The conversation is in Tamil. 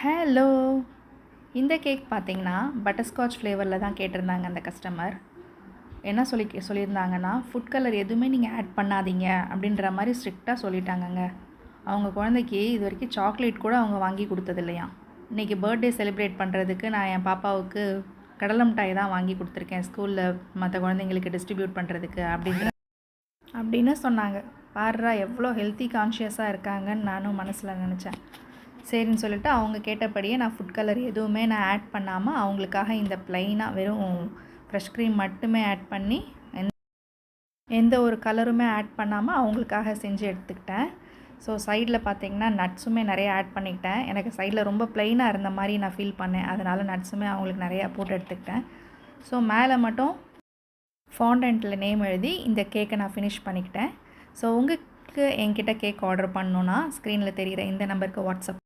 ஹலோ! இந்த கேக் பார்த்தீங்கன்னா, பட்டர்ஸ்காட்ச் ஃப்ளேவரில் தான் கேட்டிருந்தாங்க அந்த கஸ்டமர். என்ன சொல்லியிருந்தாங்கன்னா, ஃபுட் கலர் எதுவுமே நீங்கள் ஆட் பண்ணாதீங்க அப்படின்ற மாரி ஸ்ட்ரிக்ட்டா சொல்லிட்டாங்கங்க. அவங்க குழந்தைக்கு இதுவரைக்கும் சாக்லேட் கூட அவங்க வாங்கி கொடுத்ததில்லையாம். இன்றைக்கி பர்த்டே செலிப்ரேட் பண்ணுறதுக்கு நான் என் பாப்பாவுக்கு கடலை மிட்டாய் தான் வாங்கி கொடுத்துருக்கேன் ஸ்கூலில் மற்ற குழந்தைங்களுக்கு டிஸ்ட்ரிபியூட் பண்ணுறதுக்கு அப்படின்னு சொன்னாங்க. பாருடா எவ்வளோ ஹெல்த்தி கான்ஷியஸாக இருக்காங்கன்னு நானும் மனசில் நினச்சேன். சரின்னு சொல்லிட்டு அவங்க கேட்டபடியே நான் ஃபுட் கலர் எதுவுமே நான் ஆட் பண்ணாமல் அவங்களுக்காக இந்த ப்ளைனாக வெறும் ஃப்ரெஷ் க்ரீம் மட்டுமே ஆட் பண்ணி எந்த ஒரு கலருமே ஆட் பண்ணாமல் அவங்களுக்காக செஞ்சு எடுத்துக்கிட்டேன். ஸோ சைடில் பார்த்திங்கன்னா நட்ஸுமே நிறைய ஆட் பண்ணிக்கிட்டேன். எனக்கு சைடில் ரொம்ப ப்ளைனாக இருந்த மாதிரி நான் ஃபீல் பண்ணேன். அதனால் நட்ஸுமே அவங்களுக்கு நிறையா போட்டு எடுத்துக்கிட்டேன். ஸோ மேலே மட்டும் ஃபாண்டன்ட்டில் நேம் எழுதி இந்த கேக்கை நான் ஃபினிஷ் பண்ணிக்கிட்டேன். ஸோ உங்களுக்கு என்கிட்ட கேக் ஆர்டர் பண்ணணுன்னா ஸ்க்ரீனில் தெரிகிற இந்த நம்பருக்கு வாட்ஸ்அப்